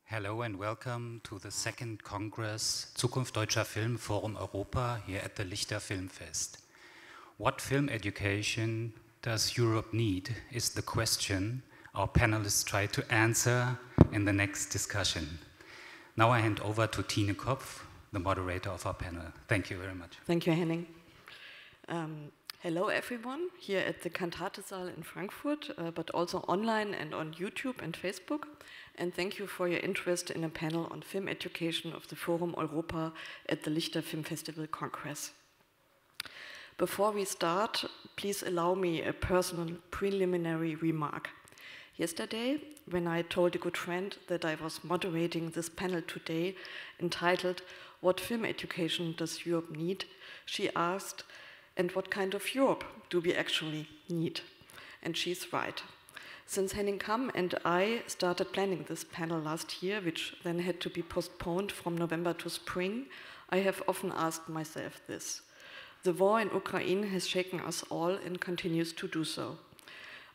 Hello and welcome to the second Congress Zukunft Deutscher Film Forum Europa here at the Lichter Filmfest. What film education does Europe need is the question our panelists try to answer in the next discussion. Now I hand over to Tine Kopf, the moderator of our panel. Thank you very much. Thank you, Henning. Hello everyone here at the Kantatesaal in Frankfurt, but also online and on YouTube and Facebook. And thank you for your interest in a panel on film education of the Forum Europa at the Lichter Film Festival Congress. Before we start, please allow me a personal preliminary remark. Yesterday, when I told a good friend that I was moderating this panel today entitled "What Film Education Does Europe Need?" she asked, "And what kind of Europe do we actually need?" And she's right. Since Henning Kam and I started planning this panel last year, which then had to be postponed from November to spring, I have often asked myself this. The war in Ukraine has shaken us all and continues to do so.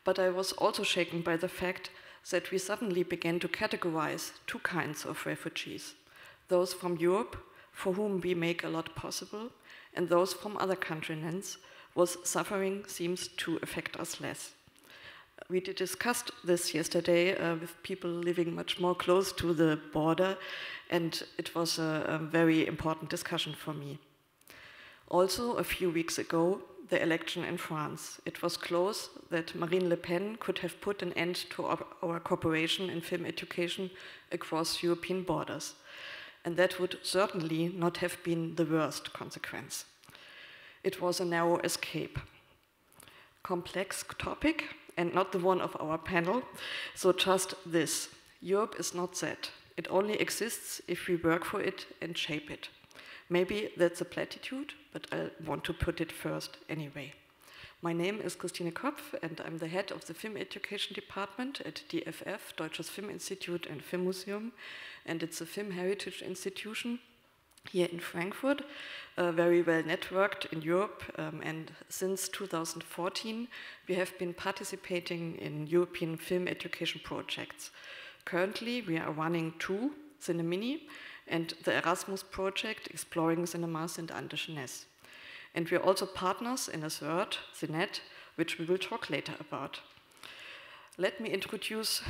But I was also shaken by the fact that we suddenly began to categorize two kinds of refugees. Those from Europe, for whom we make a lot possible, and those from other continents, whose suffering seems to affect us less. We discussed this yesterday with people living much more close to the border, and it was a very important discussion for me. Also, a few weeks ago, the election in France. It was close that Marine Le Pen could have put an end to our cooperation in film education across European borders. And that would certainly not have been the worst consequence. It was a narrow escape. Complex topic, and not the one of our panel, so just this. Europe is not that. It only exists if we work for it and shape it. Maybe that's a platitude, but I want to put it first anyway. My name is Christina Kopf, and I'm the head of the Film Education Department at DFF, Deutsches Filminstitut and Filmmuseum, and it's a film heritage institution here in Frankfurt, very well networked in Europe, and since 2014 we have been participating in European film education projects. Currently we are running two, Cinemini, and the Erasmus project exploring cinemas in Andersnes. And we are also partners in a third, CNET, which we will talk later about. Let me introduce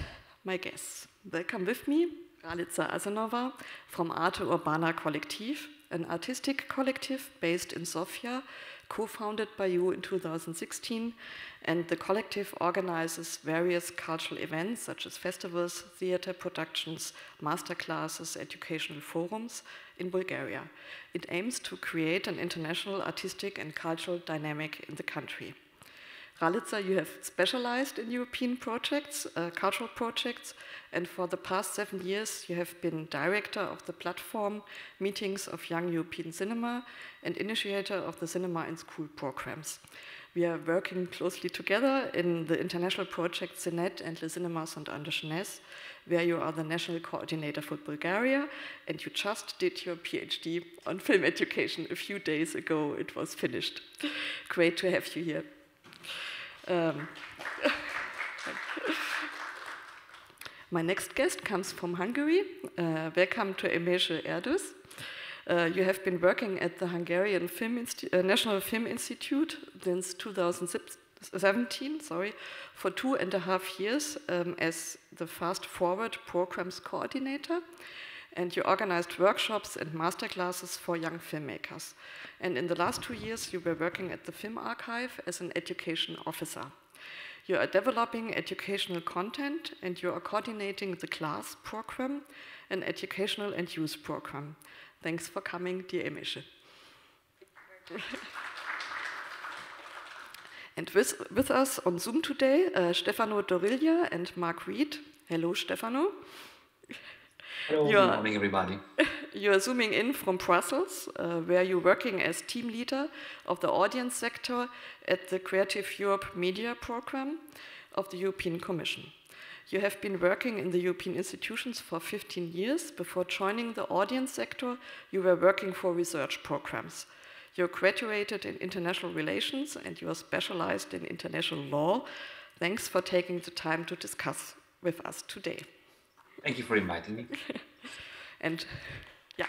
my guests. Welcome with me, Ralitsa Assenova from Arte, Urbana Collectif, an artistic collective based in Sofia, co-founded by you in 2016, and the collective organizes various cultural events such as festivals, theater productions, masterclasses, educational forums in Bulgaria. It aims to create an international artistic and cultural dynamic in the country. Ralitsa, you have specialized in European projects, cultural projects, and for the past 7 years you have been director of the platform Meetings of Young European Cinema and initiator of the Cinema in School programs. We are working closely together in the international project CNET and Les Cinémas und Andersnes, where you are the national coordinator for Bulgaria, and you just did your PhD on film education a few days ago. It was finished. Great to have you here. My next guest comes from Hungary. Welcome to Emese, Erdös. You have been working at the Hungarian National Film Institute since 2017, for 2.5 years as the Fast Forward Programs Coordinator. And you organized workshops and masterclasses for young filmmakers. And in the last 2 years, you were working at the Film Archive as an education officer. You are developing educational content, and you are coordinating the CLASS program, an educational and youth program. Thanks for coming, dear Emese. And with us on Zoom today, Stefano Doriglia and Reid. Hello, Stefano. Hello, good morning, everybody. You are zooming in from Brussels, where you're working as team leader of the audience sector at the Creative Europe Media Program of the European Commission. You have been working in the European institutions for 15 years. Before joining the audience sector, you were working for research programs. You graduated in international relations and you are specialized in international law. Thanks for taking the time to discuss with us today. Thank you for inviting me. And yeah,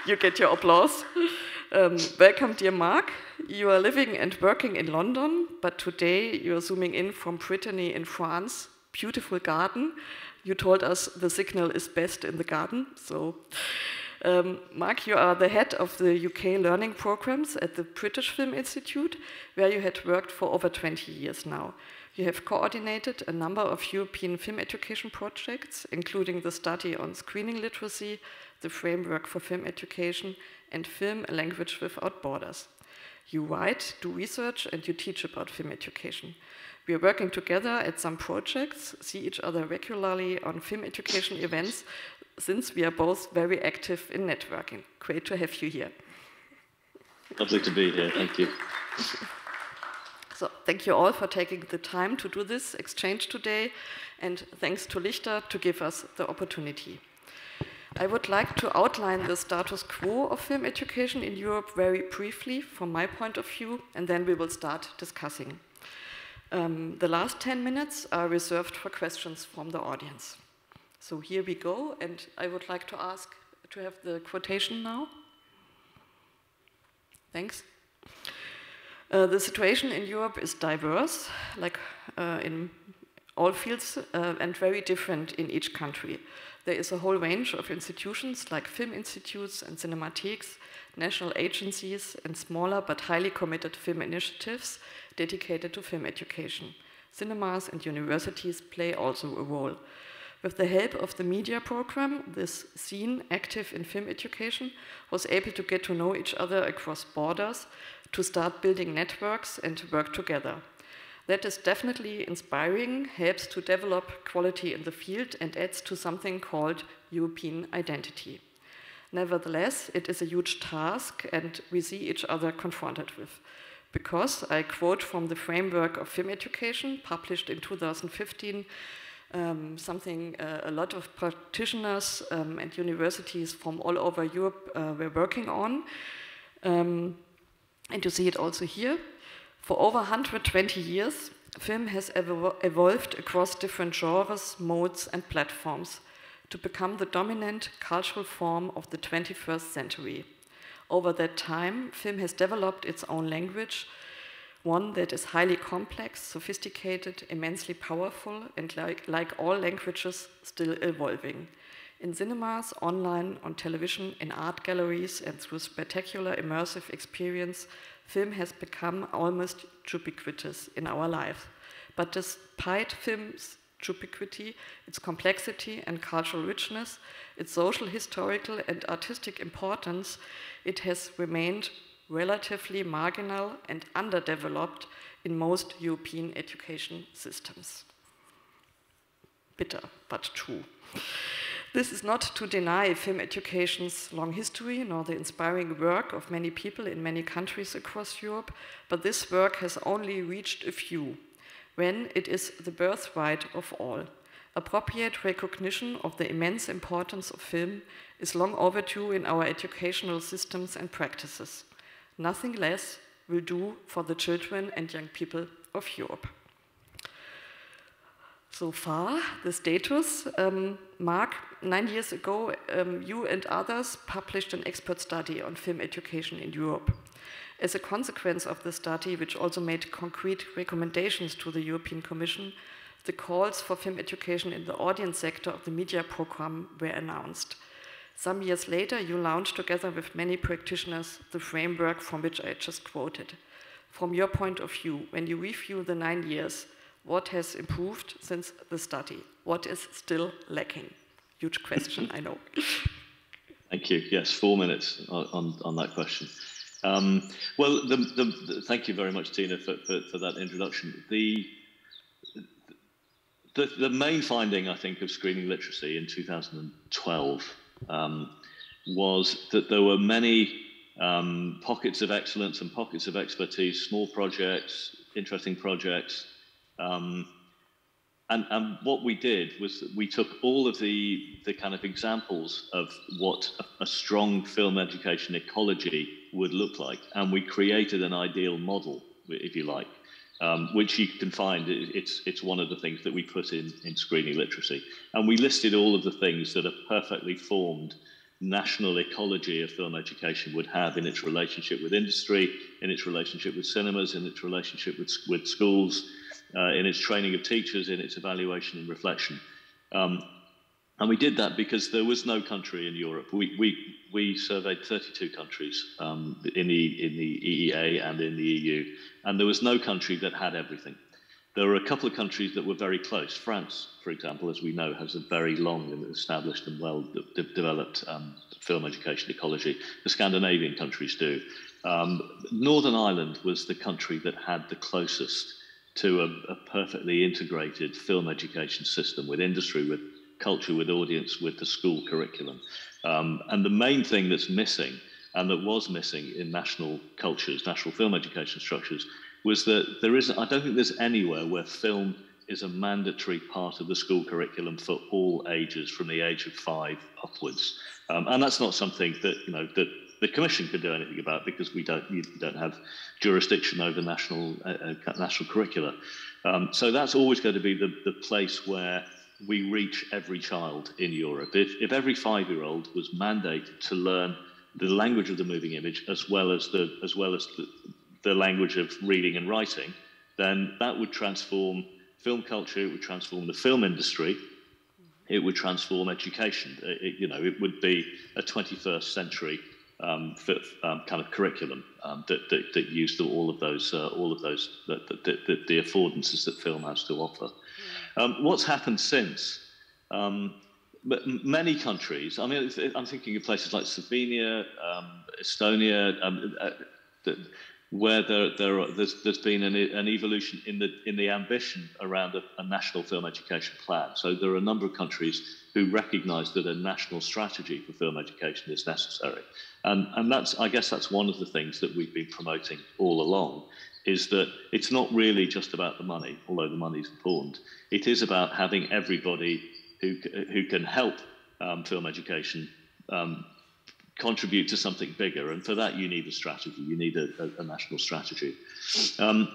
you get your applause. Welcome, dear Mark. You are living and working in London, but today you are zooming in from Brittany in France. Beautiful garden. You told us the signal is best in the garden. So, Mark, you are the head of the UK learning programs at the British Film Institute, where you had worked for over 20 years now. You have coordinated a number of European film education projects, including the study on screening literacy, the framework for film education, and film a language without borders. You write, do research, and you teach about film education. We are working together at some projects, see each other regularly on film education events, since we are both very active in networking. Great to have you here. Lovely to be here, thank you. So thank you all for taking the time to do this exchange today, and thanks to Lichter to give us the opportunity. I would like to outline the status quo of film education in Europe very briefly from my point of view, and then we will start discussing. The last 10 minutes are reserved for questions from the audience. So here we go, and I would like to ask to have the quotation now. Thanks. The situation in Europe is diverse, like in all fields, and very different in each country. There is a whole range of institutions like film institutes and cinematheques, national agencies, and smaller but highly committed film initiatives dedicated to film education. Cinemas and universities play also a role. With the help of the media program, this scene active in film education was able to get to know each other across borders, to start building networks and work together. That is definitely inspiring, helps to develop quality in the field, and adds to something called European identity. Nevertheless, it is a huge task, and we see each other confronted with. Because, I quote from the Framework of Film Education, published in 2015, something a lot of practitioners and universities from all over Europe were working on. And you see it also here. For over 120 years, film has evolved across different genres, modes, and platforms to become the dominant cultural form of the 21st century. Over that time, film has developed its own language, one that is highly complex, sophisticated, immensely powerful, and like all languages, still evolving. In cinemas, online, on television, in art galleries, and through spectacular immersive experience, film has become almost ubiquitous in our life. But despite film's ubiquity, its complexity and cultural richness, its social, historical, and artistic importance, it has remained relatively marginal and underdeveloped in most European education systems. Bitter, but true. This is not to deny film education's long history, nor the inspiring work of many people in many countries across Europe, but this work has only reached a few, when it is the birthright of all. Appropriate recognition of the immense importance of film is long overdue in our educational systems and practices. Nothing less will do for the children and young people of Europe. So far, the status. Mark, 9 years ago, you and others published an expert study on film education in Europe. As a consequence of the study, which also made concrete recommendations to the European Commission, the calls for film education in the audience sector of the media program were announced. Some years later, you launched together with many practitioners the framework from which I just quoted. From your point of view, when you review the 9 years, what has improved since the study? What is still lacking? Huge question, I know. Thank you. Yes, 4 minutes on that question. Well, thank you very much, Tina, for that introduction. The main finding, I think, of screening literacy in 2012 was that there were many pockets of excellence and pockets of expertise, small projects, interesting projects. And what we did was that we took all of the kind of examples of what a strong film education ecology would look like, and we created an ideal model, if you like. which you can find. It's one of the things that we put in screening literacy. And we listed all of the things that a perfectly formed national ecology of film education would have in its relationship with industry, in its relationship with cinemas, in its relationship with schools, in its training of teachers, in its evaluation and reflection. And we did that because there was no country in Europe. We surveyed 32 countries in the EEA and in the EU, and there was no country that had everything. There were a couple of countries that were very close. France, for example, as we know, has a very long and established and well-developed film education ecology. The Scandinavian countries do. Northern Ireland was the country that had the closest to a perfectly integrated film education system with industry, with culture, with audience, with the school curriculum. And the main thing that's missing, and that was missing in national cultures, national film education structures, was that I don't think there's anywhere where film is a mandatory part of the school curriculum for all ages, from the age of 5 upwards. And that's not something that, that the Commission could do anything about, because you don't have jurisdiction over national curricula. So that's always going to be the place where we reach every child in Europe. If every 5-year-old was mandated to learn the language of the moving image as well as the language of reading and writing, then that would transform film culture, it would transform the film industry, it would transform education. It would be a 21st century kind of curriculum that used all of those the affordances that film has to offer. What's happened since? Many countries, I mean, I'm thinking of places like Slovenia, Estonia, where there's been an evolution in the ambition around a national film education plan. So there are a number of countries who recognise that a national strategy for film education is necessary. And I guess that's one of the things that we've been promoting all along, is that it's not really just about the money, although the money is important. It is about having everybody who can help film education contribute to something bigger, and for that you need a strategy. You need a national strategy. And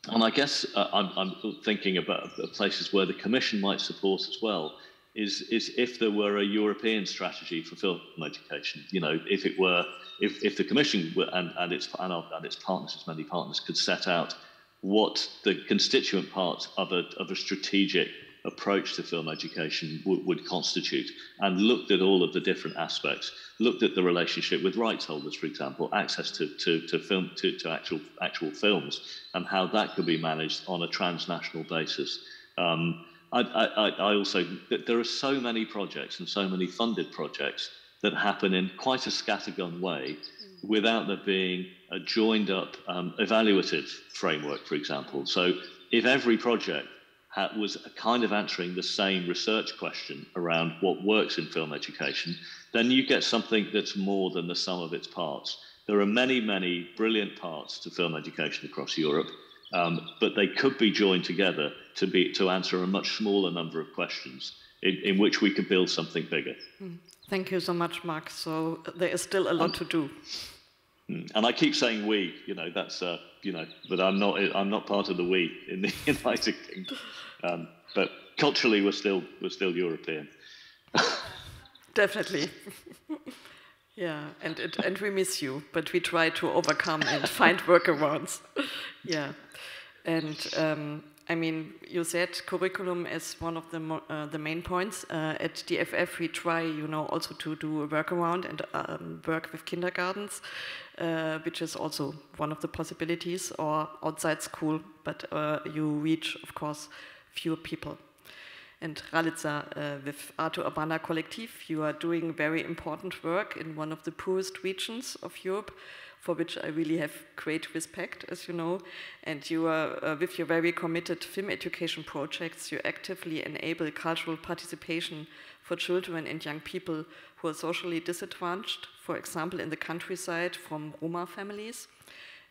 I guess I'm thinking about places where the Commission might support as well. Is if there were a European strategy for film education. If the Commission and its partners, its many partners, could set out what the constituent parts of a strategic approach to film education would constitute, and looked at all of the different aspects, looked at the relationship with rights holders, for example, access to actual films, and how that could be managed on a transnational basis. I also, there are so many projects and so many funded projects that happen in quite a scattergun way without there being a joined up evaluative framework, for example. So if every project was kind of answering the same research question around what works in film education, then you get something that's more than the sum of its parts. There are many, many brilliant parts to film education across Europe, but they could be joined together to answer a much smaller number of questions in which we could build something bigger. Thank you so much, Mark. So there is still a lot to do. And I keep saying we, that's but I'm not part of the we in the United Kingdom. But culturally, we're still European. Definitely. Yeah, and we miss you, but we try to overcome and find workarounds. Yeah, and I mean, you said curriculum is one of the main points. At DFF, we try, also to do a workaround and work with kindergartens, which is also one of the possibilities, or outside school, but you reach, of course, fewer people. And Ralitsa, with Arte Urbana Collectif, you are doing very important work in one of the poorest regions of Europe, for which I really have great respect, as you know. And you are, with your very committed film education projects, you actively enable cultural participation for children and young people who are socially disadvantaged, for example, in the countryside from Roma families.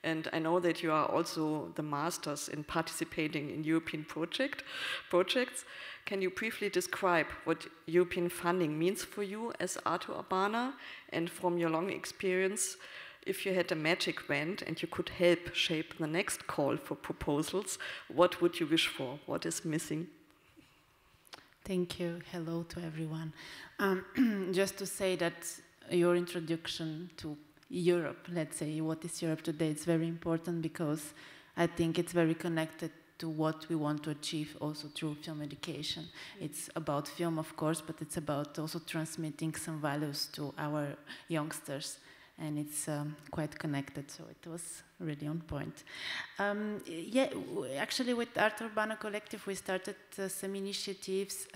And I know that you are also the masters in participating in European projects. Can you briefly describe what European funding means for you as Arte Urbana, and from your long experience, if you had a magic wand and you could help shape the next call for proposals, what would you wish for? What is missing? Thank you. Hello to everyone. Just to say that your introduction to Europe, let's say, what is Europe today, it's very important because I think it's very connected to what we want to achieve also through film education. It's about film, of course, but it's about also transmitting some values to our youngsters, and it's quite connected, so it was really on point. Yeah, actually with Arte Urbana Collectif, we started some initiatives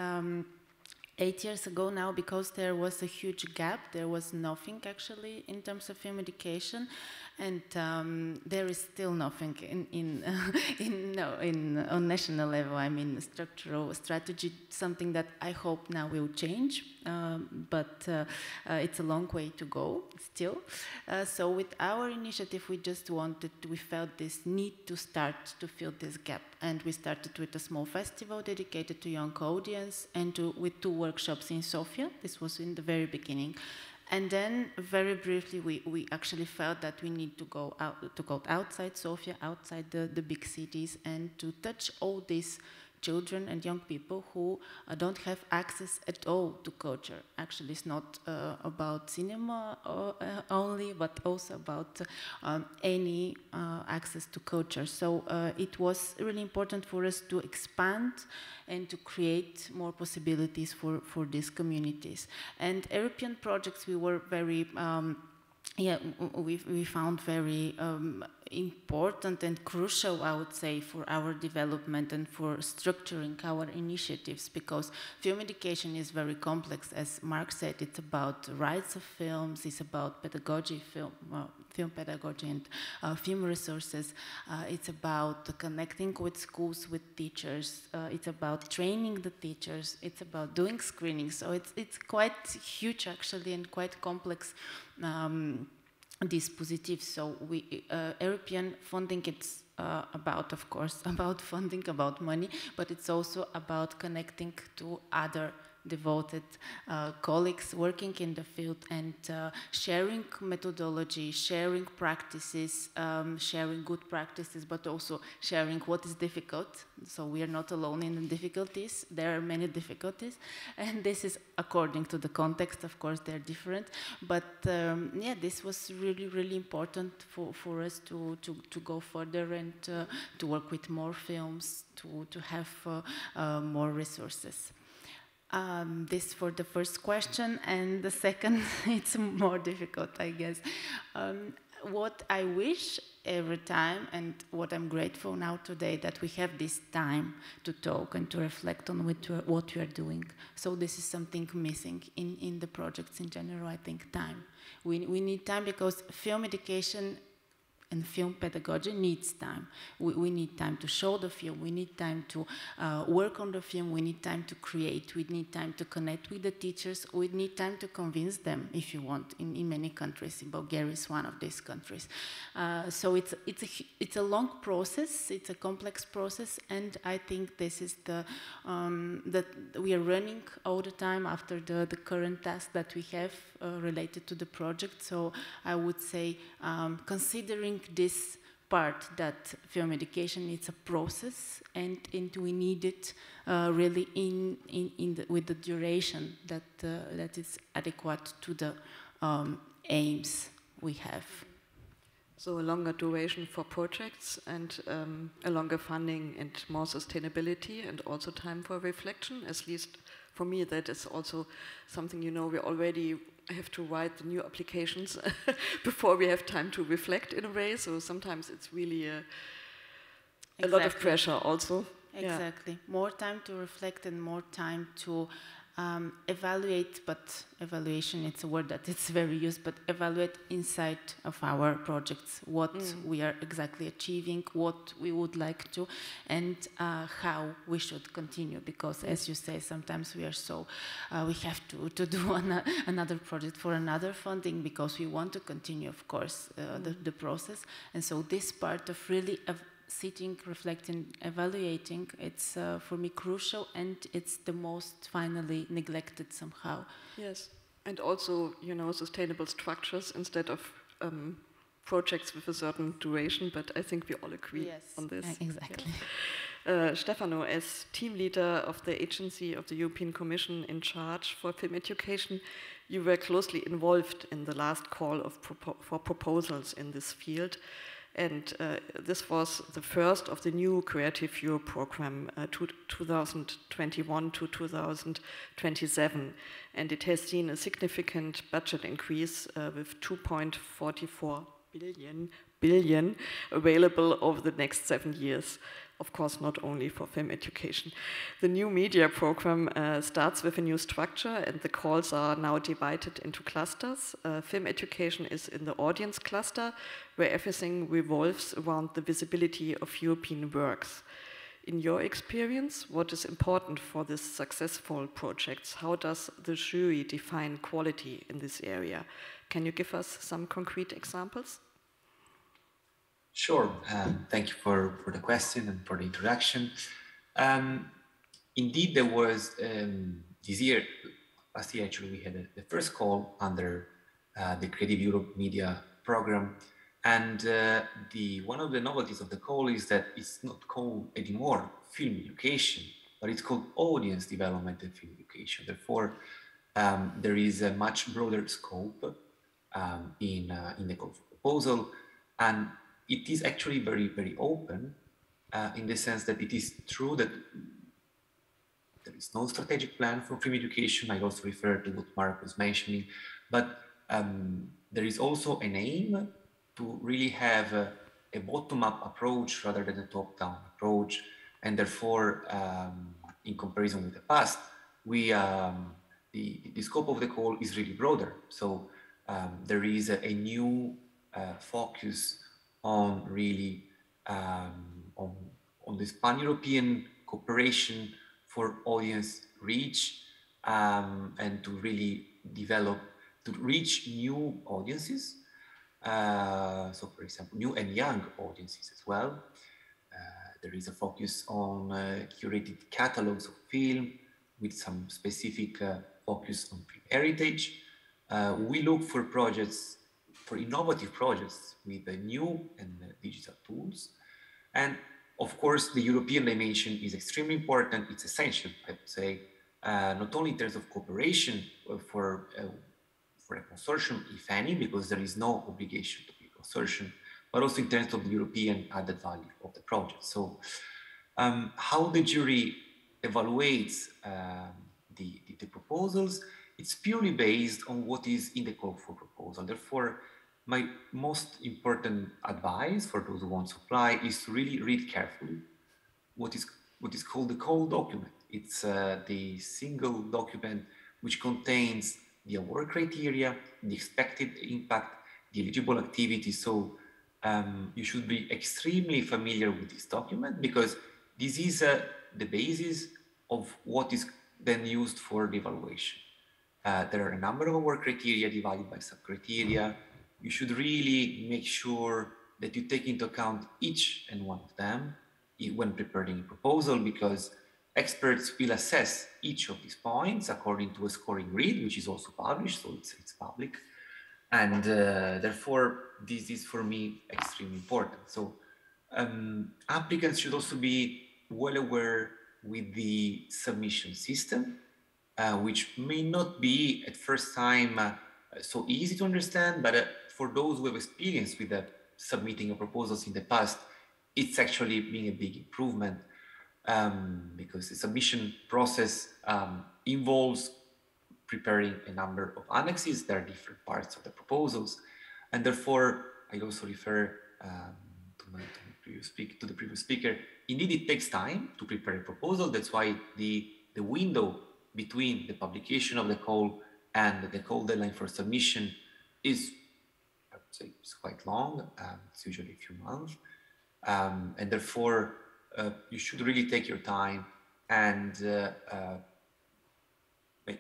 8 years ago now, because there was a huge gap. There was nothing actually in terms of film education, and there is still nothing on national level. I mean, structural strategy, something that I hope now will change, but it's a long way to go still. So with our initiative, we felt this need to start to fill this gap, and we started with a small festival dedicated to young audience, and with 2 workshops in Sofia. This was in the very beginning. And then, very briefly, we actually felt that we need to go outside Sofia, outside the big cities, and to touch all these children and young people who don't have access at all to culture. Actually, it's not about cinema only, but also about any access to culture. So it was really important for us to expand and to create more possibilities for these communities. And European projects, we were very, we found very important and crucial, I would say, for our development and for structuring our initiatives, because film education is very complex. As Mark said, it's about rights of films, it's about pedagogy, film pedagogy and film resources. It's about connecting with schools, with teachers. It's about training the teachers. It's about doing screenings. So it's quite huge, actually, and quite complex dispositive. So European funding, it's about, of course, about funding, about money, but it's also about connecting to other devoted colleagues working in the field, and sharing methodology, sharing practices, sharing good practices, but also sharing what is difficult. So we are not alone in the difficulties. There are many difficulties, and this is according to the context. Of course, they're different, but yeah, this was really, really important for us to go further and to work with more films, to have more resources. This for the first question, and the second, it's more difficult, I guess. What I wish every time, and what I'm grateful now today, that we have this time to talk and to reflect on what we are doing. So this is something missing in the projects in general, I think, time. We need time, because film education and film pedagogy needs time. We need time to show the film, we need time to work on the film, we need time to create, we need time to connect with the teachers, we need time to convince them, if you want, in many countries. In Bulgaria is one of these countries. So it's a long process, it's a complex process, and I think this is that we are running all the time after the current task that we have related to the project. So I would say, considering this part, that film education is a process, and we need it really with the duration that is adequate to the aims we have. So a longer duration for projects, and a longer funding, and more sustainability, and also time for reflection. At least for me, that is also something, we already have to write the new applications before we have time to reflect, in a way. So sometimes it's really a lot of pressure also. Exactly. Yeah. More time to reflect and more time to evaluate, but evaluation, it's a word that it's very used, but evaluate inside of our projects what we are exactly achieving, what we would like to, and how we should continue, because as you say, sometimes we are so, we have to do another project for another funding, because we want to continue, of course, the process. And so this part of really sitting, reflecting, evaluating, it's for me crucial, and it's the most finally neglected somehow. Yes, and also, sustainable structures instead of projects with a certain duration, but I think we all agree on this. Exactly. Stefano, as team leader of the agency of the European Commission in charge for film education, you were closely involved in the last call for proposals in this field. And this was the first of the new Creative Europe program, 2021 to 2027. And it has seen a significant budget increase with 2.44 billion available over the next 7 years. Of course, not only for film education. The new media program starts with a new structure, and the calls are now divided into clusters. Film education is in the audience cluster, where everything revolves around the visibility of European works. In your experience, what is important for these successful projects? How does the jury define quality in this area? Can you give us some concrete examples? Sure. Thank you for the question and for the introduction. Indeed, there was last year actually, we had the first call under the Creative Europe Media Program. And one of the novelties of the call is that it's not called anymore film education, but it's called audience development and film education. Therefore, there is a much broader scope in the call for proposal. And it is actually very, very open in the sense that it is true that there is no strategic plan for film education. I also refer to what Mark was mentioning, but there is also an aim to really have a bottom-up approach rather than a top-down approach. And therefore, in comparison with the past, the scope of the call is really broader. So there is a new focus on really on this pan-European cooperation for audience reach and to really reach new audiences. So for example, new and young audiences as well. There is a focus on curated catalogs of film with some specific focus on film heritage. We look for projects, for innovative projects with new and digital tools. And of course, the European dimension is extremely important. It's essential, I would say, not only in terms of cooperation for a consortium, if any, because there is no obligation to be a consortium, but also in terms of the European added value of the project. So how the jury evaluates the proposals, it's purely based on what is in the call for proposal. Therefore, my most important advice for those who want to apply is to really read carefully what is called the call document. It's the single document which contains the award criteria, the expected impact, the eligible activities. So you should be extremely familiar with this document because this is the basis of what is then used for the evaluation. There are a number of award criteria divided by sub-criteria. You should really make sure that you take into account each and one of them when preparing a proposal, because experts will assess each of these points according to a scoring grid, which is also published, so it's public. And therefore, this is for me extremely important. So applicants should also be well aware with the submission system, which may not be at first time so easy to understand, but for those who have experience with submitting of proposals in the past, it's actually been a big improvement because the submission process involves preparing a number of annexes. There are different parts of the proposals, and therefore I also refer to the previous speaker. Indeed, it takes time to prepare a proposal. That's why the window between the publication of the call and the call deadline for submission is, I would say, it's quite long. It's usually a few months, and therefore you should really take your time and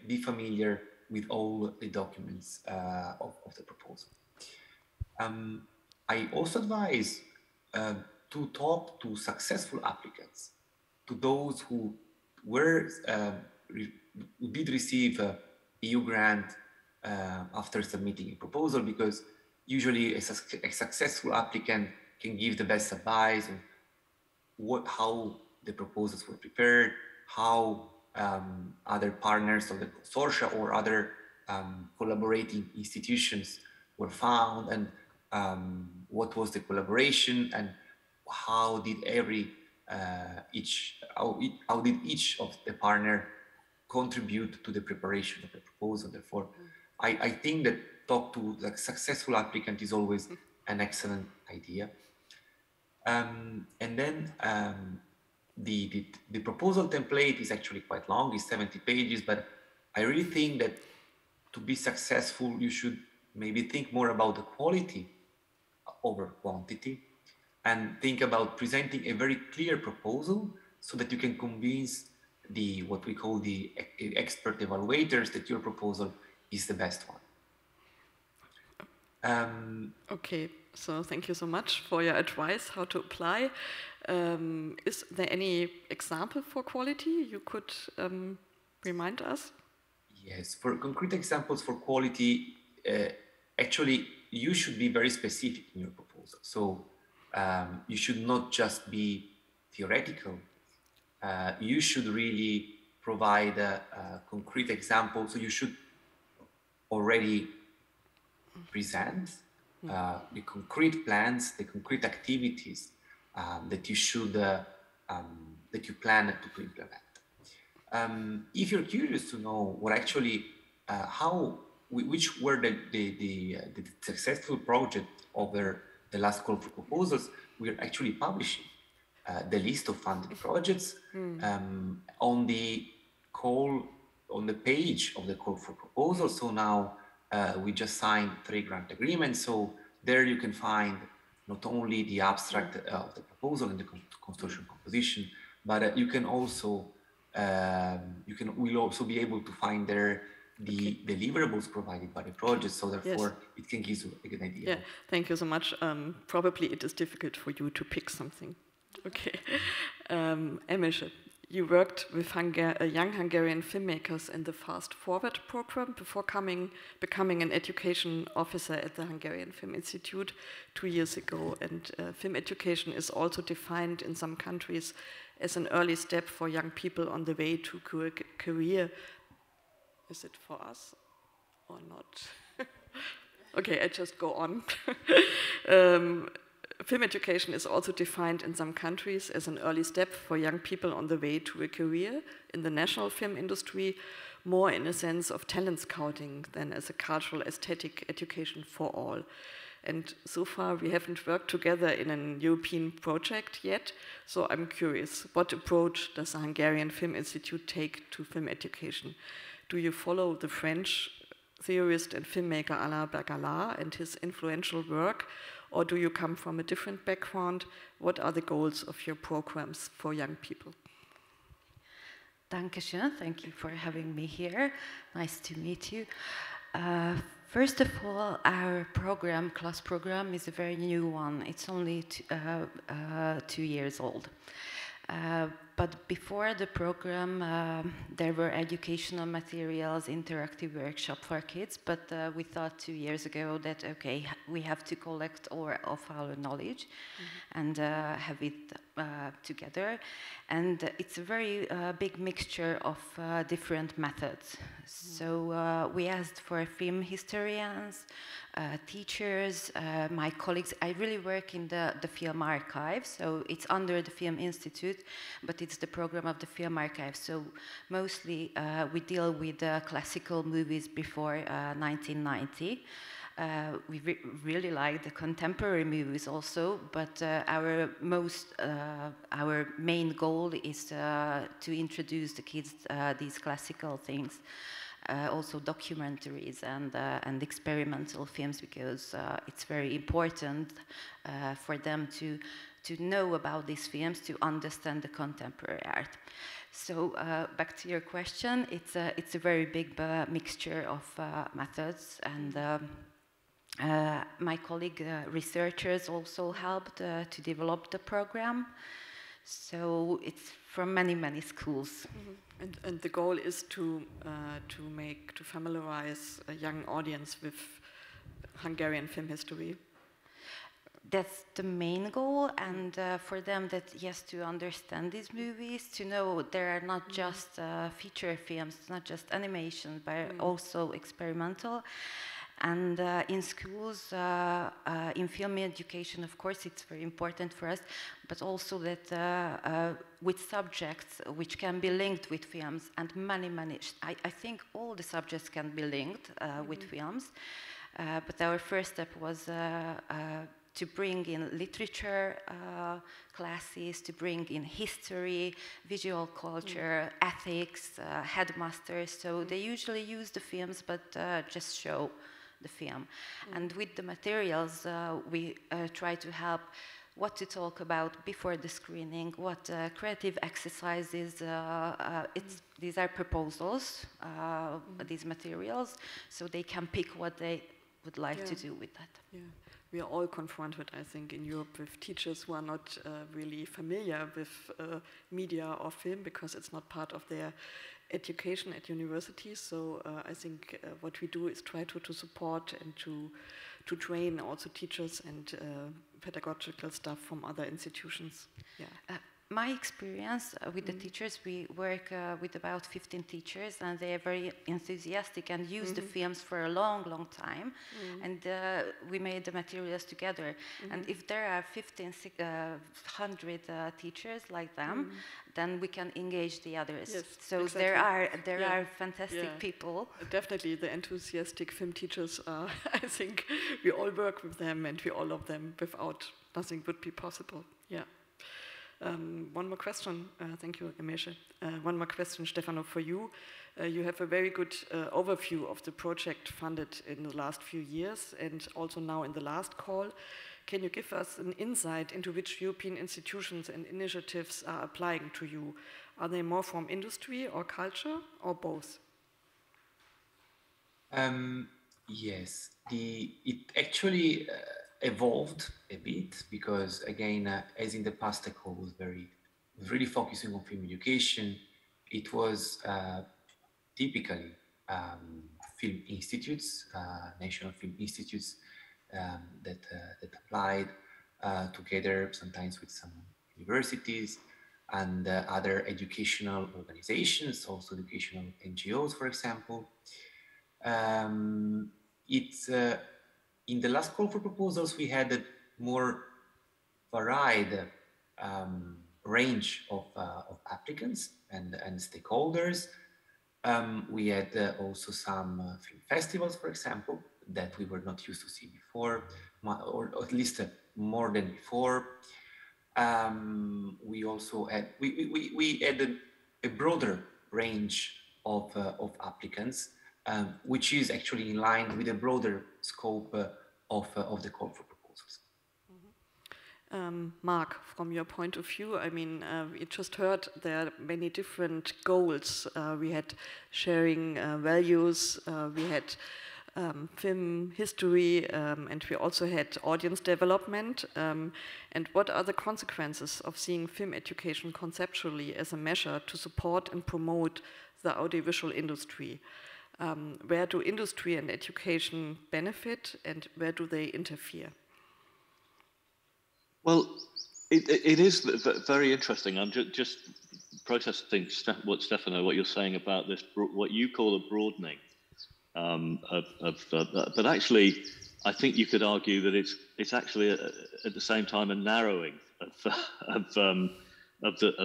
be familiar with all the documents of the proposal. I also advise to talk to successful applicants, to those who did receive EU grant after submitting a proposal, because usually a successful applicant can give the best advice on how the proposals were prepared, how other partners of the consortia or other collaborating institutions were found, and what was the collaboration, and how did each of the partner contribute to the preparation of the proposal. Therefore, I think that talk to the successful applicant is always an excellent idea. And then the proposal template is actually quite long, it's 70 pages, but I really think that to be successful, you should maybe think more about the quality over quantity, and think about presenting a very clear proposal so that you can convince what we call the expert evaluators that your proposal is the best one. Okay, so thank you so much for your advice how to apply. Is there any example for quality you could remind us? Yes, for concrete examples for quality, actually you should be very specific in your proposal. So you should not just be theoretical. You should really provide a concrete example. So you should already present the concrete plans, the concrete activities that you should that you plan to implement. If you're curious to know what actually which were the successful project over the last call for proposals, we're actually publishing the list of funded projects on the page of the call for proposals. So now we just signed 3 grant agreements. So there you can find not only the abstract of the proposal and the consortium composition, but you can also we'll also be able to find there the deliverables provided by the project. So therefore, it can give you a good idea. Yeah, thank you so much. Probably it is difficult for you to pick something. Okay. Emese, you worked with young Hungarian filmmakers in the Fast Forward program before becoming an education officer at the Hungarian Film Institute 2 years ago. And film education is also defined in some countries as an early step for young people on the way to career. Is it for us or not? Okay, I just go on. Film education is also defined in some countries as an early step for young people on the way to a career in the national film industry, more in a sense of talent scouting than as a cultural aesthetic education for all. And so far, we haven't worked together in an European project yet, so I'm curious, what approach does the Hungarian Film Institute take to film education? Do you follow the French theorist and filmmaker Alain Bergala and his influential work, or do you come from a different background? What are the goals of your programs for young people? Dankeschön. Thank you for having me here. Nice to meet you. First of all, our program, class program, is a very new one. It's only 2 years old. But before the program, there were educational materials, interactive workshop for kids, but we thought 2 years ago that, okay, we have to collect all of our knowledge and have it together. And it's a very big mixture of different methods. So we asked for film historians, teachers, my colleagues. I really work in the film archive, so it's under the Film Institute, but it's the program of the Film Archive. So mostly we deal with classical movies before 1990. We really like the contemporary movies also, but our main goal is to introduce the kids these classical things. Also documentaries and experimental films, because it's very important for them to know about these films, to understand the contemporary art. So back to your question, it's a very big mixture of methods, and my colleague researchers also helped to develop the program. So it's from many schools. And the goal is to familiarize a young audience with Hungarian film history. That's the main goal, and for them that, yes, to understand these movies, to know there are not just feature films, not just animation, but also experimental. And in schools, in film education, of course, it's very important for us, but also that with subjects which can be linked with films, and I think all the subjects can be linked with films, but our first step was to bring in literature classes, to bring in history, visual culture, ethics, headmasters. So they usually use the films, but just show the film. And with the materials, we try to help what to talk about before the screening, what creative exercises. These are proposals, these materials, so they can pick what they would like to do with that. Yeah. We are all confronted, I think, in Europe with teachers who are not really familiar with media or film because it's not part of their education at universities. So I think what we do is try to support and to train also teachers and pedagogical staff from other institutions. Yeah. My experience with the teachers, we work with about 15 teachers, and they are very enthusiastic and use the films for a long, long time. And we made the materials together. And if there are 100 teachers like them, then we can engage the others. Yes, so exactly. there are fantastic people. Definitely, the enthusiastic film teachers are, I think we all work with them, and we all love them. Without, nothing would be possible. Yeah. One more question, thank you, Emese. One more question, Stefano, for you. You have a very good overview of the project funded in the last few years and also now in the last call. Can you give us an insight into which European institutions and initiatives are applying to you? Are they more from industry or culture or both? Yes, it actually evolved a bit because, again, as in the past, the call was really focusing on film education. It was typically film institutes, national film institutes that applied together, sometimes with some universities and other educational organizations, also educational NGOs, for example. In the last call for proposals, we had a more varied range of applicants and stakeholders. We had also some film festivals, for example, that we were not used to see before, or at least more than before. We also had we had a broader range of applicants, which is actually in line with a broader scope of the call for proposals. Mark, from your point of view, I mean, we just heard there are many different goals. We had sharing values, we had film history, and we also had audience development. And what are the consequences of seeing film education conceptually as a measure to support and promote the audiovisual industry? Where do industry and education benefit, and where do they interfere? Well, it is very interesting. I'm just processing what you're saying about this, what you call a broadening but actually, I think you could argue that it's actually at the same time a narrowing of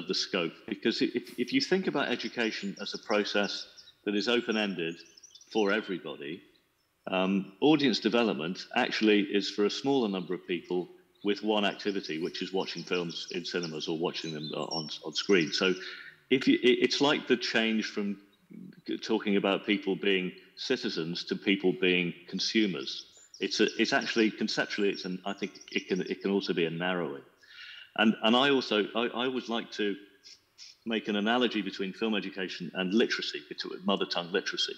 the scope, because if you think about education as a process that is open-ended for everybody, audience development actually is for a smaller number of people with one activity, which is watching films in cinemas or watching them on screen. So it's like the change from talking about people being citizens to people being consumers. It's actually conceptually, I think it can also be a narrowing. And I would like to make an analogy between film education and literacy, between mother tongue literacy.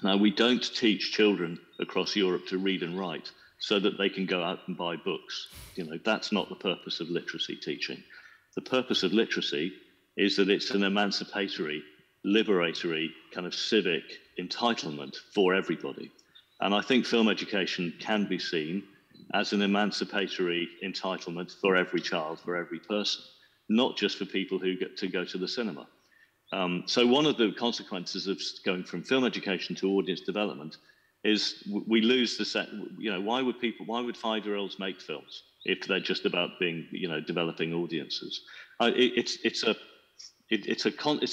Now, we don't teach children across Europe to read and write so that they can go out and buy books. That's not the purpose of literacy teaching. The purpose of literacy is that it's an emancipatory, liberatory kind of civic entitlement for everybody. And I think film education can be seen as an emancipatory entitlement for every child, for every person, not just for people who get to go to the cinema. So one of the consequences of going from film education to audience development is we lose the set. You know, why would 5-year-olds make films if they're just about being, developing audiences? It's a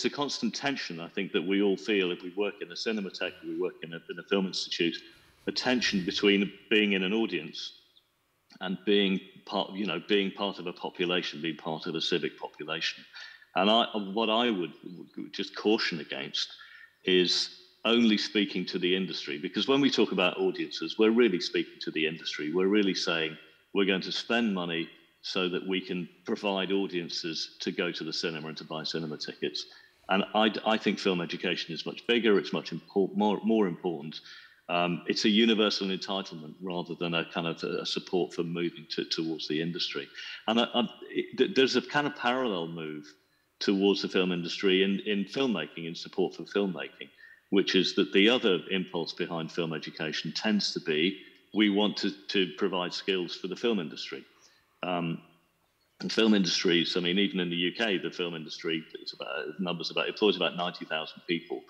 constant tension, I think, that we all feel if we work in a cinematheque, we work in a film institute, a tension between being in an audience and being part of a population, being part of a civic population. And what I would just caution against is only speaking to the industry, because when we talk about audiences, we're really speaking to the industry. We're really saying we're going to spend money so that we can provide audiences to go to the cinema and to buy cinema tickets. And I think film education is much bigger. It's much more important. It's a universal entitlement rather than a kind of a support for moving towards the industry. And there's a kind of parallel move towards the film industry in filmmaking, in support for filmmaking, which is that the other impulse behind film education tends to be we want to provide skills for the film industry. And film industries, I mean, even in the UK, the film industry employs about 90,000 people.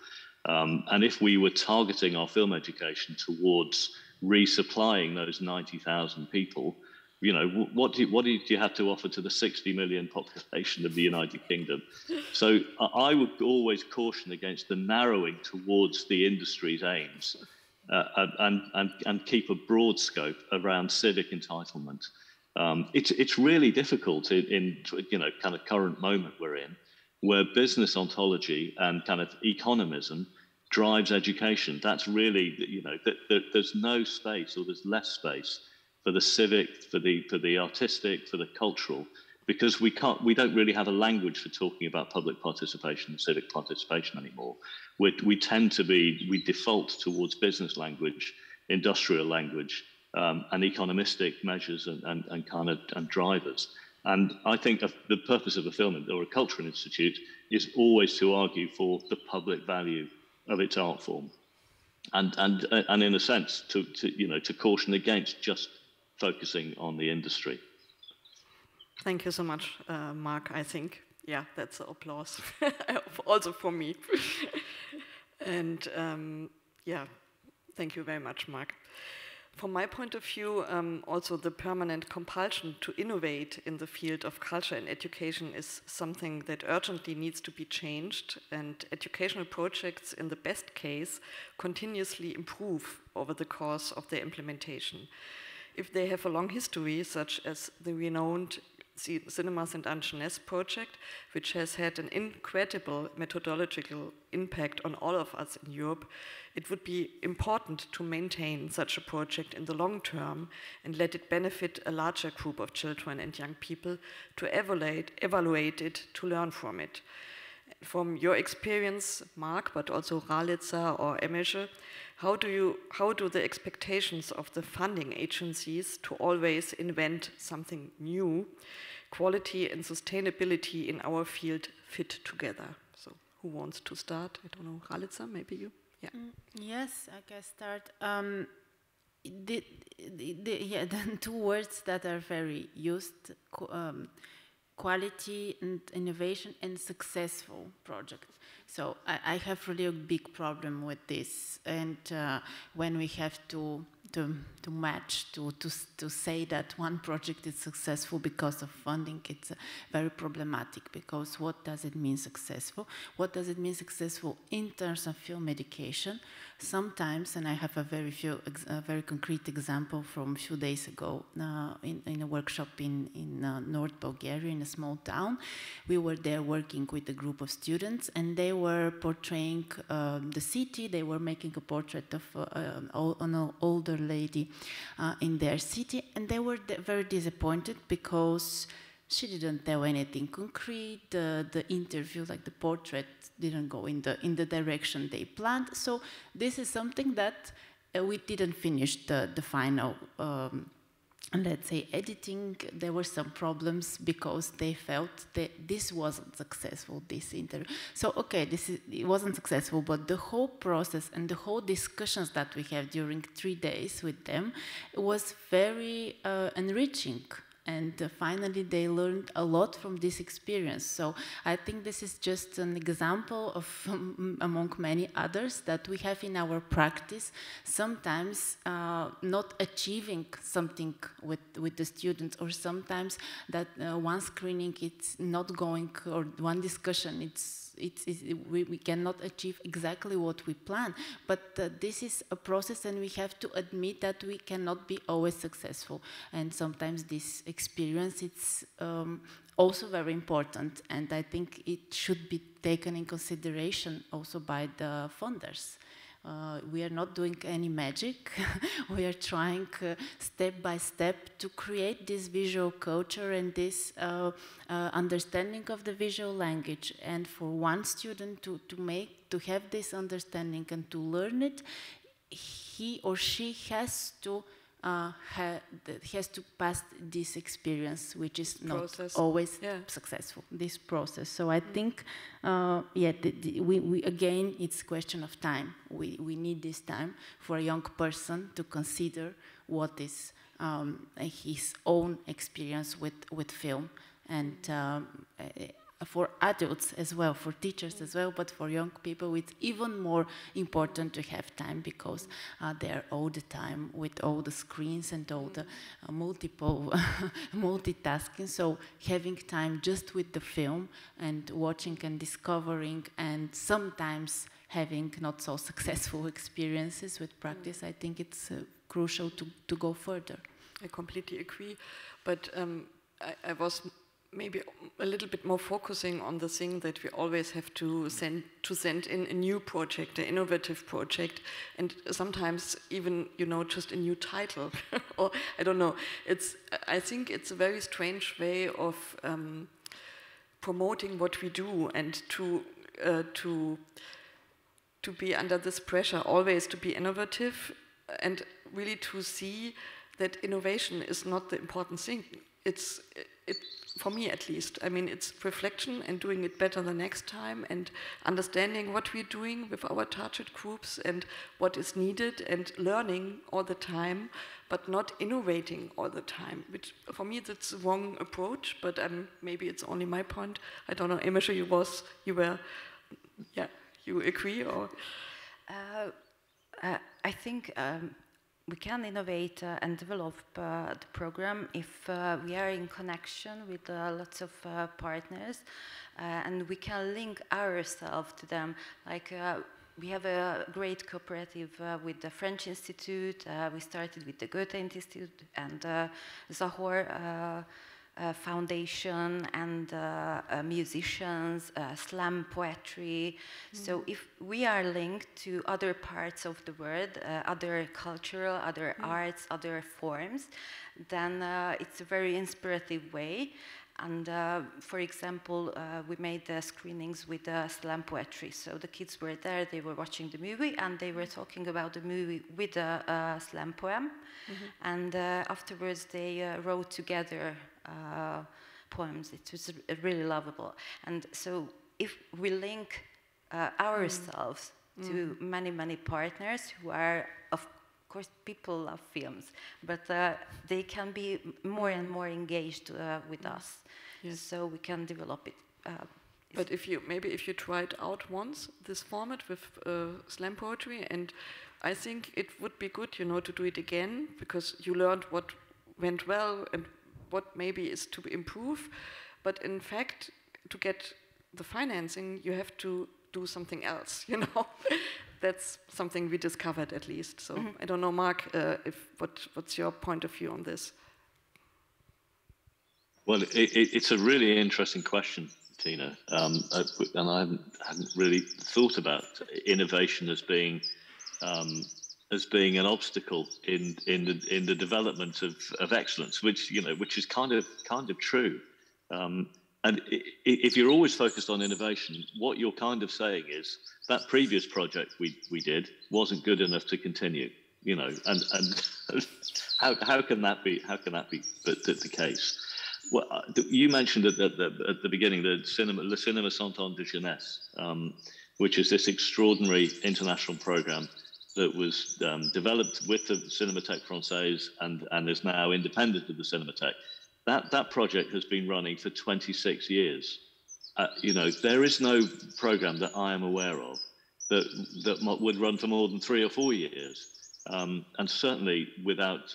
And if we were targeting our film education towards resupplying those 90,000 people, what do you have to offer to the 60 million population of the United Kingdom? So I would always caution against the narrowing towards the industry's aims and keep a broad scope around civic entitlement. It's really difficult in kind of current moment we're in, where business ontology and kind of economism drives education. That's really, there's no space, or there's less space for the civic, for the artistic, for the cultural, because we don't really have a language for talking about public participation and civic participation anymore. We default towards business language, industrial language, and economistic measures and drivers. And I think the purpose of a film or a cultural institute is always to argue for the public value of its art form, and in a sense to caution against just focusing on the industry. Thank you so much, Mark. I think, that's applause, also for me. And thank you very much, Mark. From my point of view, also the permanent compulsion to innovate in the field of culture and education is something that urgently needs to be changed, and educational projects, in the best case, continuously improve over the course of their implementation. If they have a long history, such as the renowned Cinemas and Anjenes project, which has had an incredible methodological impact on all of us in Europe, it would be important to maintain such a project in the long term and let it benefit a larger group of children and young people, to evaluate it, to learn from it. From your experience, Mark, but also Ralitsa or Emese, how do the expectations of the funding agencies to always invent something new, quality and sustainability in our field fit together? So who wants to start? I don't know, Ralitsa, maybe you? Yeah. Yes, I can start. The two words that are very used, quality and innovation and successful projects. So I have really a big problem with this, and when we have to match, to say that one project is successful because of funding, it's very problematic, because what does it mean successful? What does it mean successful in terms of film education? Sometimes, and I have a very concrete example from a few days ago in a workshop in North Bulgaria, in a small town. We were there working with a group of students, and they were portraying the city. They were making a portrait of an older lady in their city, and they were very disappointed because she didn't tell anything concrete. The interview, like the portrait, didn't go in the direction they planned. So this is something that we didn't finish the final let's say, editing, there were some problems because they felt that this wasn't successful, this interview. So, okay, it wasn't successful, but the whole process and the whole discussions that we have during 3 days with them was very enriching. And finally, they learned a lot from this experience. So I think this is just an example of, among many others, that we have in our practice, sometimes not achieving something with the students, or sometimes that one screening it's not going, or one discussion we cannot achieve exactly what we plan. But this is a process, and we have to admit that we cannot be always successful. And sometimes this experience, it's also very important. And I think it should be taken in consideration also by the funders. We are not doing any magic. We are trying step by step to create this visual culture and this understanding of the visual language. And for one student to have this understanding and to learn it, he or she has to pass this experience, which is not always successful, this process. So I think, we again, it's a question of time. We need this time for a young person to consider what is his own experience with film, and for adults as well, for teachers as well, but for young people it's even more important to have time, because they're all the time with all the screens and all the multiple multitasking. So having time just with the film and watching and discovering, and sometimes having not so successful experiences with practice, I think it's crucial to go further. I completely agree, but I was maybe a little bit more focusing on the thing that we always have to send in a new project, an innovative project, and sometimes even, just a new title, or I don't know. I think it's a very strange way of promoting what we do, and to be under this pressure, always to be innovative, and really to see that innovation is not the important thing. For me at least, I mean, it's reflection and doing it better the next time, and understanding what we're doing with our target groups and what is needed, and learning all the time, but not innovating all the time, which for me that's the wrong approach, but maybe it's only my point. I don't know, Emese, you agree, or? I think we can innovate and develop the program if we are in connection with lots of partners, and we can link ourselves to them. Like we have a great cooperative with the French Institute. We started with the Goethe Institute and Zahor Foundation, and musicians, slam poetry. So if we are linked to other parts of the world, other cultural, other arts, other forms, then it's a very inspirative way. And for example, we made the screenings with slam poetry. So the kids were there, they were watching the movie, and they were talking about the movie with a slam poem. And afterwards they wrote together poems. It was really lovable. And so if we link ourselves to many partners who are, of course, people love films, but they can be more and more engaged with us. Yes. So we can develop it. But if you try it out once, this format with slam poetry, and I think it would be good, to do it again, because you learned what went well and what maybe is to improve. But in fact, to get the financing, you have to do something else, That's something we discovered, at least. So I don't know, Mark, what's your point of view on this? Well, it's a really interesting question, Tina, and I hadn't really thought about innovation as being an obstacle in the development of excellence, which is kind of true. And if you're always focused on innovation, what you're kind of saying is that previous project we did wasn't good enough to continue. you know, and how can that be the case? Well, you mentioned at the beginning the Cinéma 100 ans de jeunesse, which is this extraordinary international program that was developed with the Cinémathèque Française and is now independent of the Cinémathèque. That project has been running for 26 years. You know, there is no program that I am aware of that would run for more than 3 or 4 years. And certainly without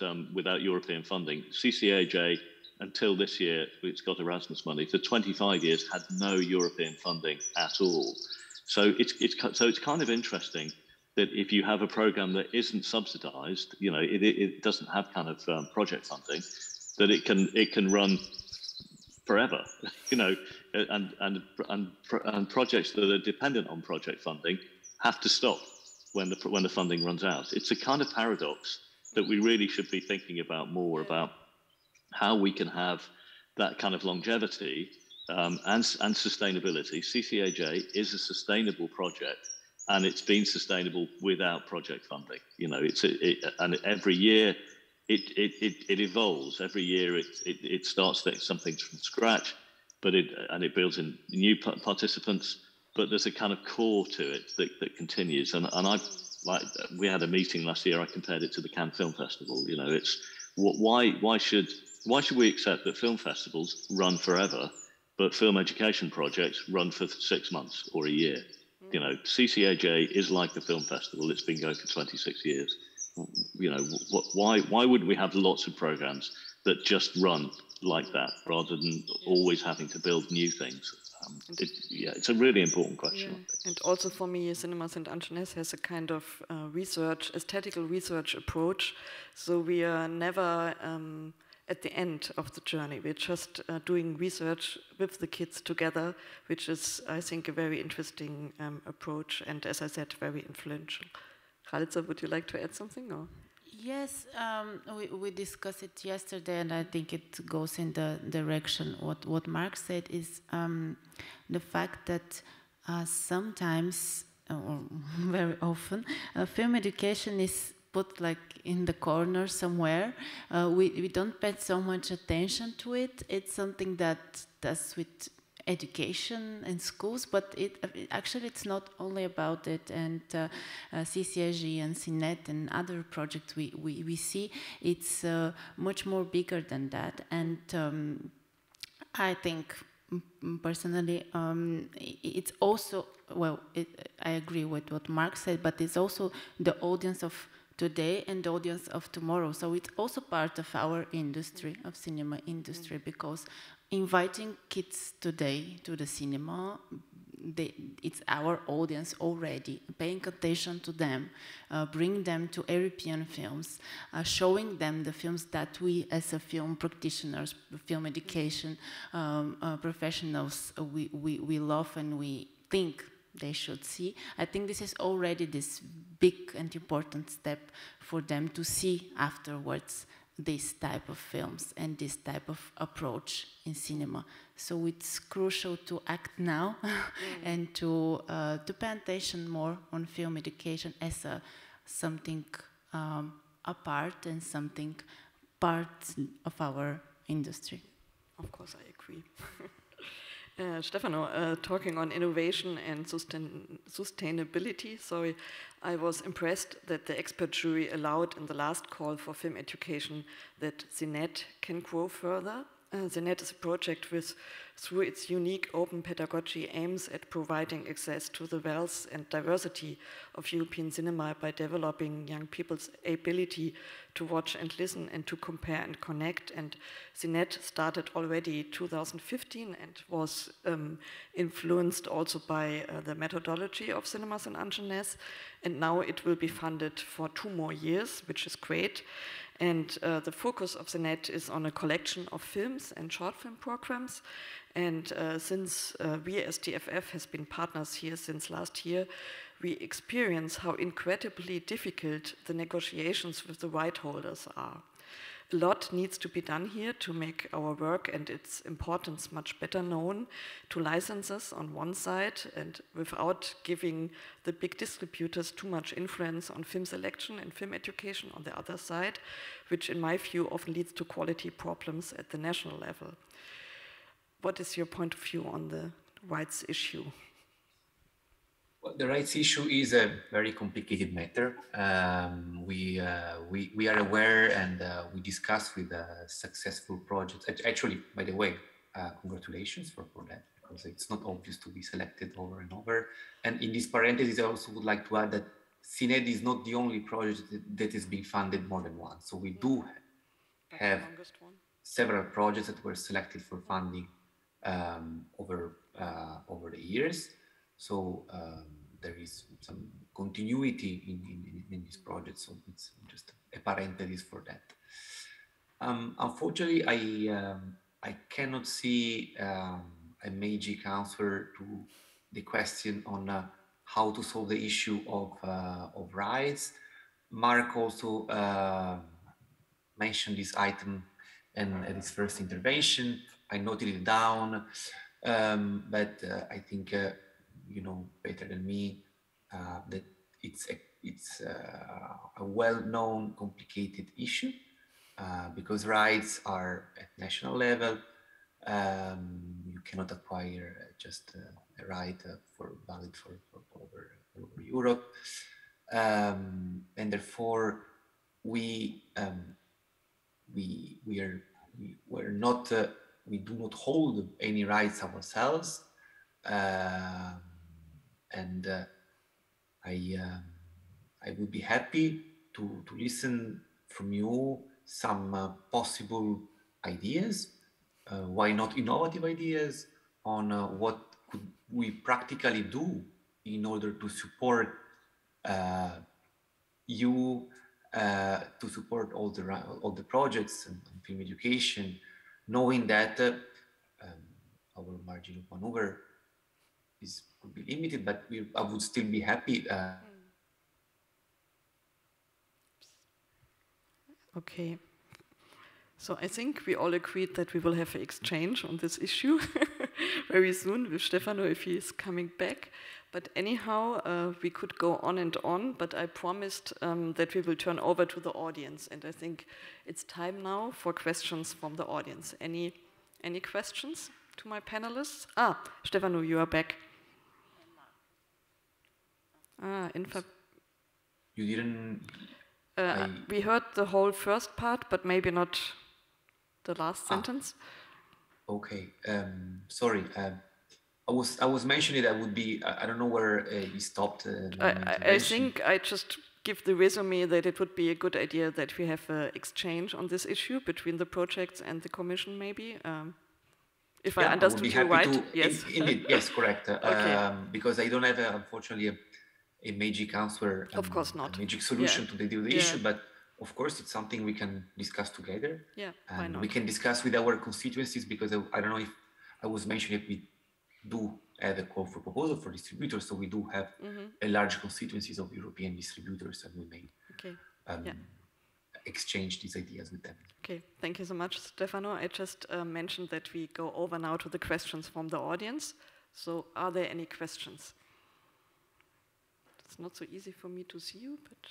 European funding, CCAJ, until this year, it's got Erasmus money, for 25 years had no European funding at all. So it's kind of interesting that if you have a program that isn't subsidized, you know, it doesn't have kind of project funding, that it can run forever, you know, and projects that are dependent on project funding have to stop when the funding runs out. It's a kind of paradox that we really should be thinking about more, about how we can have that kind of longevity and sustainability. CCAJ is a sustainable project, and it's been sustainable without project funding. You know, and every year it evolves. Every year it starts something from scratch, but it builds in new participants. But there's a kind of core to it that continues. And we had a meeting last year. I compared it to the Cannes Film Festival. You know, it's why should we accept that film festivals run forever, but film education projects run for 6 months or a year? You know, CCAJ is like the film festival. It's been going for 26 years. You know, why would we have lots of programs that just run like that rather than always having to build new things? It's a really important question. Yeah. And also for me, Cinéma 100 ans de jeunesse has a kind of aesthetical research approach. So we are never at the end of the journey. We're just doing research with the kids together, which is, I think, a very interesting approach, and as I said, very influential. Ralitsa, would you like to add something? Or? Yes, we discussed it yesterday, and I think it goes in the direction what Mark said is the fact that sometimes, or very often, film education is put like in the corner somewhere. We don't pay so much attention to it. It's something that does with education and schools, but actually it's not only about it. And CCAG and CNET and other projects we see, it's much more bigger than that. And I think personally it's also, well, I agree with what Mark said, but it's also the audience of today and the audience of tomorrow. So it's also part of our industry, of cinema industry, because inviting kids today to the cinema, it's our audience already, paying attention to them, bring them to European films, showing them the films that we as a film practitioners, film education professionals, we love and we think they should see. I think this is already this big and important step for them to see afterwards this type of films and this type of approach in cinema. So it's crucial to act now and to pay attention more on film education as something apart and something part of our industry. Of course, I agree. Stefano, talking on innovation and sustainability, sorry, I was impressed that the expert jury allowed in the last call for film education that CNET can grow further. CNET is a project which, through its unique open pedagogy, aims at providing access to the wealth and diversity of European cinema by developing young people's ability to watch and listen and to compare and connect. And CNET started already 2015 and was influenced also by the methodology of Cinéma 100 ans de jeunesse. And now it will be funded for 2 more years, which is great. And the focus of CNET is on a collection of films and short film programs. And since we as DFF has been partners here since last year, we experience how incredibly difficult the negotiations with the right holders are. A lot needs to be done here to make our work and its importance much better known to licenses on one side and without giving the big distributors too much influence on film selection and film education on the other side, which in my view often leads to quality problems at the national level. What is your point of view on the rights issue? Well, the rights issue is a very complicated matter. We are aware and we discuss with successful projects. Actually, by the way, congratulations for that, because it's not obvious to be selected over and over. And in this parenthesis, I also would like to add that CINED is not the only project that is being funded more than once. So we do have several projects that were selected for funding over the years. So there is some continuity in this project. So it's just a parenthesis for that. Unfortunately, I cannot see a magic answer to the question on how to solve the issue of rights. Mark also mentioned this item at his first intervention. I noted it down, but I think you know better than me that it's a well-known, complicated issue because rights are at national level. You cannot acquire just a right valid for over Europe, and therefore we do not hold any rights ourselves, and I would be happy to listen from you some possible ideas. Why not innovative ideas on what could we practically do in order to support you, to support all the projects and film education, knowing that our margin of maneuver could be limited, but I would still be happy. Okay. So I think we all agreed that we will have an exchange on this issue very soon with Stefano if he is coming back. But anyhow, we could go on and on, but I promised that we will turn over to the audience. And I think it's time now for questions from the audience. Any questions to my panelists? Stefano, you are back. You didn't... we heard the whole first part, but maybe not the last sentence. Okay, sorry. I was mentioning that would be, I don't know where you stopped. I think I just give the resume that it would be a good idea that we have an exchange on this issue between the projects and the commission, maybe. If I understood you right, yes. Indeed, yes, correct. Okay. Because I don't have, unfortunately, a magic answer. Of course not. A magic solution to the issue, but of course it's something we can discuss together. Yeah, and why not? We can discuss with our constituencies, because I don't know if I was mentioning we do have a call for proposal for distributors, so we do have a large constituencies of European distributors, and we may exchange these ideas with them. Okay, thank you so much, Stefano. I just mentioned that we go over now to the questions from the audience. So are there any questions? It's not so easy for me to see you, but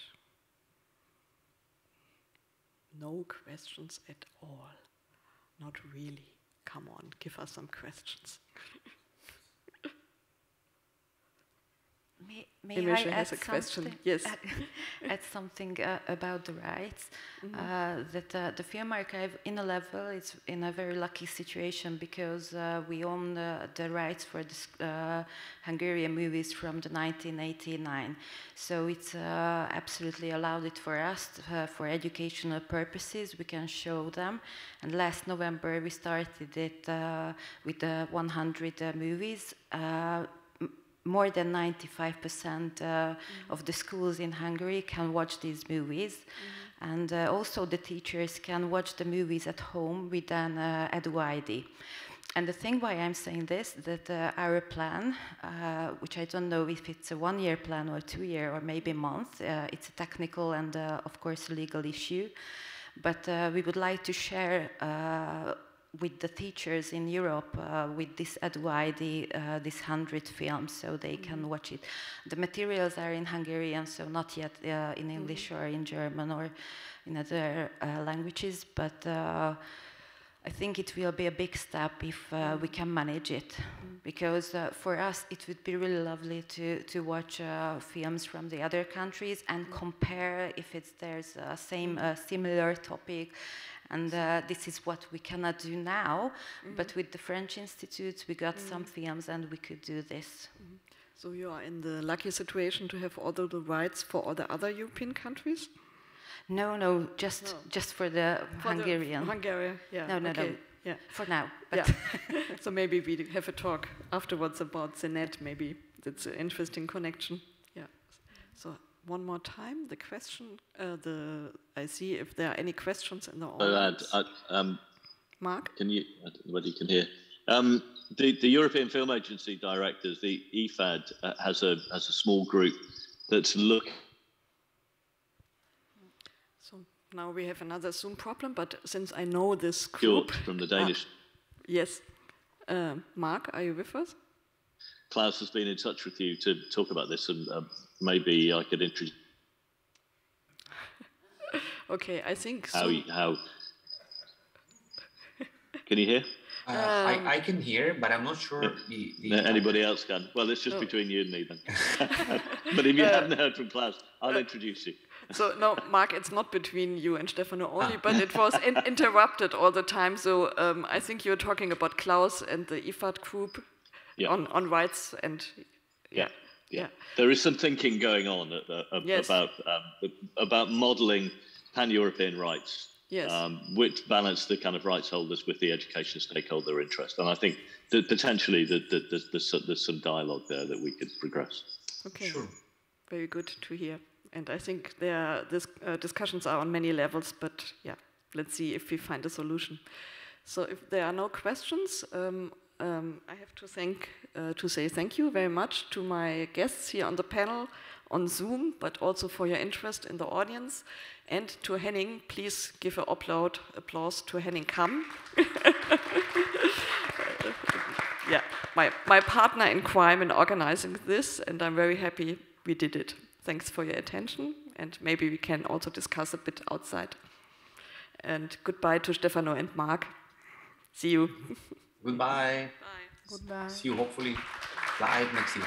no questions at all. Not really. Come on, give us some questions. May Emese I has add a question. Something? Yes. Add something about the rights. That the film archive in a level is in a very lucky situation, because we own the rights for the Hungarian movies from the 1989. So it's absolutely allowed it for us for educational purposes. We can show them. And last November we started it with the 100 movies. More than 95% of the schools in Hungary can watch these movies. And also the teachers can watch the movies at home with an Edu ID. And the thing why I'm saying this, that our plan, which I don't know if it's a 1-year plan or 2-year or maybe a month, it's a technical and of course a legal issue. but we would like to share with the teachers in Europe with this Adwaidi, these 100 films, so they can watch it. The materials are in Hungarian, so not yet in English or in German or in other languages, but I think it will be a big step if we can manage it, because for us it would be really lovely to watch films from the other countries and compare if there's a similar topic. And this is what we cannot do now, but with the French Institute we got some films and we could do this. So you are in the lucky situation to have all the rights for all the other European countries? No, just for the Hungarian. Hungary, yeah. No. Yeah. For now. But yeah. So maybe we have a talk afterwards about the net. Maybe that's an interesting connection. Yeah. So one more time, the question. I see if there are any questions in the audience. Mark, can you? I don't know whether you can hear. The European Film Agency directors, the EFAD, has a small group that's looking. So now we have another Zoom problem, but since I know this group... from the Danish. Yes. Mark, are you with us? Klaus has been in touch with you to talk about this, and maybe I could introduce... Okay, I think how Can you hear? I can hear, but I'm not sure anybody else can. Well, it's just between you and me then. But if you haven't heard from Klaus, I'll introduce you. So, no, Mark, it's not between you and Stefano only, but it was interrupted all the time. So I think you're talking about Klaus and the IFAD group on rights and... Yeah. There is some thinking going on about modelling pan-European rights, which balance the kind of rights holders with the education stakeholder interest. And I think that potentially there's some dialogue there that we could progress. Okay, sure. Very good to hear. And I think discussions are on many levels, but yeah, let's see if we find a solution. So if there are no questions, I have to say thank you very much to my guests here on the panel, on Zoom, but also for your interest in the audience. And to Henning, please give an applause to Henning Kamm. Yeah, my partner in crime in organizing this, and I'm very happy we did it. Thanks for your attention, and maybe we can also discuss a bit outside. And goodbye to Stefano and Mark. See you. Goodbye. Bye. Goodbye. See you hopefully live next year.